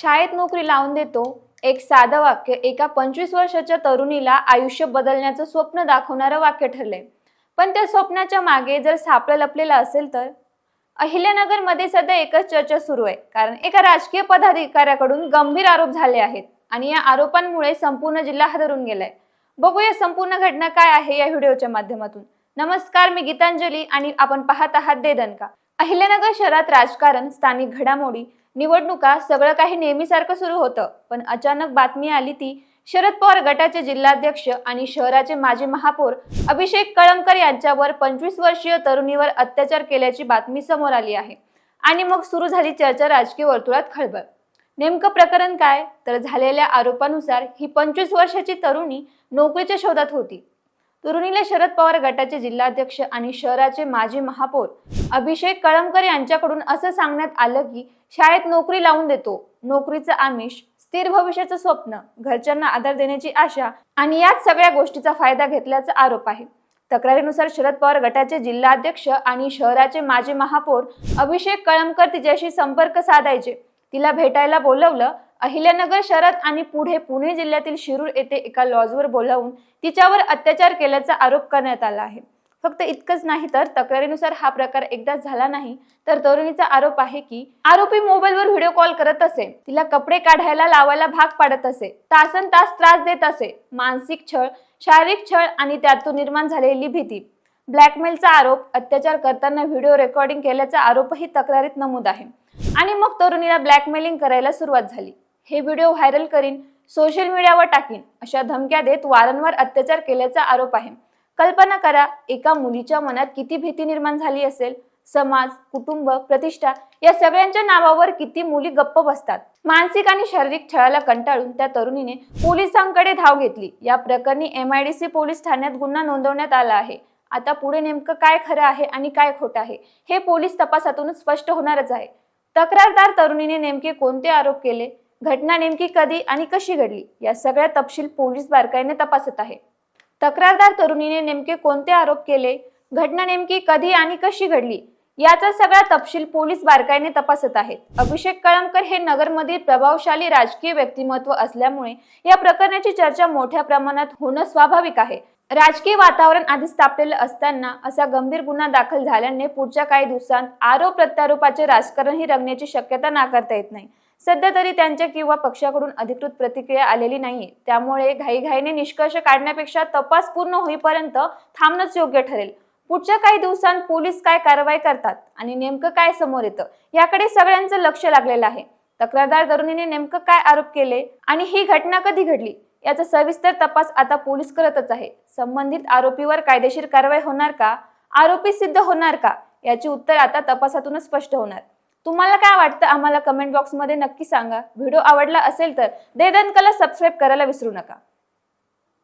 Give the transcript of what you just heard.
शाळेत नोकरी लावून देतो. एक साधं वाक्य एका 25 वर्षाच्या तरुणीला आयुष्य बदलण्याचं स्वप्न दाखवणारं वाक्य ठरलंय. पण त्या स्वप्नाच्या मागे जर सापळं लपलेलं असेल तर अहिल्यानगरमध्ये सध्या एकच चर्चा सुरू आहे. कारण एका राजकीय पदाधिकाऱ्याकडून गंभीर आरोप झाले आहेत आणि या आरोपांमुळे संपूर्ण जिल्हा हादरून गेलाय. बघूया संपूर्ण घटना काय आहे या व्हिडिओच्या माध्यमातून. नमस्कार, मी गीतांजली आणि आपण पाहत आहात दे दणका. अहिल्यानगर शहरात राजकारण, स्थानिक घडामोडी, निवडणुका सगळं काही नेहमीसारखं सुरू होतं. पण अचानक बातमी आली ती शरद पवार गटाचे जिल्हाध्यक्ष आणि शहराचे माजी महापौर अभिषेक कळमकर यांच्यावर 25 वर्षीय तरुणीवर अत्याचार केल्याची बातमी समोर आली आहे. आणि मग सुरू झाली चर्चा, राजकीय वर्तुळात खळबळ. नेमकं प्रकरण काय? तर झालेल्या आरोपानुसार ही 25 वर्षाची तरुणी नोकरीच्या शोधात होती. तरुणीला शरद पवार गटाचे जिल्हाध्यक्ष आणि शहराचे माजी महापौर अभिषेक कळमकर यांच्याकडून असं सांगण्यात आलं की शाळेत नोकरी लावून देतो. नोकरीचं आमिष, स्थिर भविष्याचं स्वप्न, घरच्यांना आधार देण्याची आशा आणि याच सगळ्या गोष्टीचा फायदा घेतल्याचा आरोप आहे. तक्रारीनुसार शरद पवार गटाचे जिल्हाध्यक्ष आणि शहराचे माजी महापौर अभिषेक कळमकर तिच्याशी संपर्क साधायचे. तिला भेटायला बोलवलं. अहिल्यानगर शहरात आणि पुढे पुणे जिल्ह्यातील शिरूर येथे एका लॉजवर बोलावून तिच्यावर अत्याचार केल्याचा आरोप करण्यात आला आहे. फक्त इतकंच नाही तर तक्रारीनुसार हा प्रकार एकदाच झाला नाही तर तरुणीचा आरोप आहे की आरोपी मोबाईलवर व्हिडिओ कॉल करत असे, तिला कपडे काढायला लावायला भाग पाडत असे, तासन तास त्रास देत असे. मानसिक छळ, शारीरिक छळ आणि त्यातून निर्माण झालेली भीती, ब्लॅकमेलचा आरोप, अत्याचार करताना व्हिडिओ रेकॉर्डिंग केल्याचा आरोपही तक्रारीत नमूद आहे. आणि मग तरुणीला ब्लॅकमेलिंग करायला सुरुवात झाली. हे व्हिडिओ व्हायरल करीन, सोशल मीडियावर टाकीन अशा धमक्या देत वारंवार अत्याचार केल्याचा आरोप आहे. कल्पना करा, एका मुलीच्या मनात किती भीती निर्माण झाली असेल. समाज, कुटुंब, प्रतिष्ठा या सगळ्यांच्या नावावर किती मुली गप्प बसतात. मानसिक आणि शारीरिक छळाला कंटाळून त्या तरुणीने पोलिसांकडे धाव घेतली. या प्रकरणी MIDC पोलीस ठाण्यात गुन्हा नोंदवण्यात आला आहे. आता पुढे नेमकं काय खरं आहे आणि काय खोटं आहे हे पोलीस तपासातूनच स्पष्ट होणारच आहे. तक्रारदार तरुणीने नेमके कोणते आरोप केले, घटना नेमकी कधी आणि कशी घडली, या सगळ्या तपशील पोलीस बारकाईने तपासत आहे. तक्रारदार तरुणीने नेमके कोणते आरोप केले, घटना नेमकी कधी आणि कशी घडली, याचा सगळा तपशील पोलीस बारकाईने तपासत आहेत. अभिषेक कळमकर हे नगरमधील प्रभावशाली राजकीय व्यक्तिमत्व असल्यामुळे या प्रकरणाची चर्चा मोठ्या प्रमाणात होणं स्वाभाविक आहे. राजकीय वातावरण आधीच तापलेलं असताना असा गंभीर गुन्हा दाखल झाल्याने पुढच्या काही दिवसांत आरोप प्रत्यारोपाचे राजकारणही रंगण्याची शक्यता नाकारता येत नाही. सध्या तरी त्यांच्या किंवा पक्षाकडून अधिकृत प्रतिक्रिया आलेली नाहीये. त्यामुळे घाईघाईने निष्कर्ष काढण्यापेक्षा तपास पूर्ण होईपर्यंत थांबणंच योग्य ठरेल. पुढच्या काही दिवसांत पोलीस काय कारवाई करतात आणि नेमकं काय समोर येतं याकडे सगळ्यांचं लक्ष लागलेलं आहे. तक्रारदार तरुणीने नेमकं काय आरोप केले आणि ही घटना कधी घडली याचा सविस्तर तपास आता पोलीस करतच आहे. संबंधित आरोपीवर कायदेशीर कारवाई होणार का, आरोपी सिद्ध होणार का, याची उत्तर आता तपासातूनच स्पष्ट होणार. तुम्हाला काय वाटतं आम्हाला कमेंट बॉक्समध्ये नक्की सांगा. व्हिडिओ आवडला असेल तर दे दणकाला सबस्क्राईब करायला विसरू नका.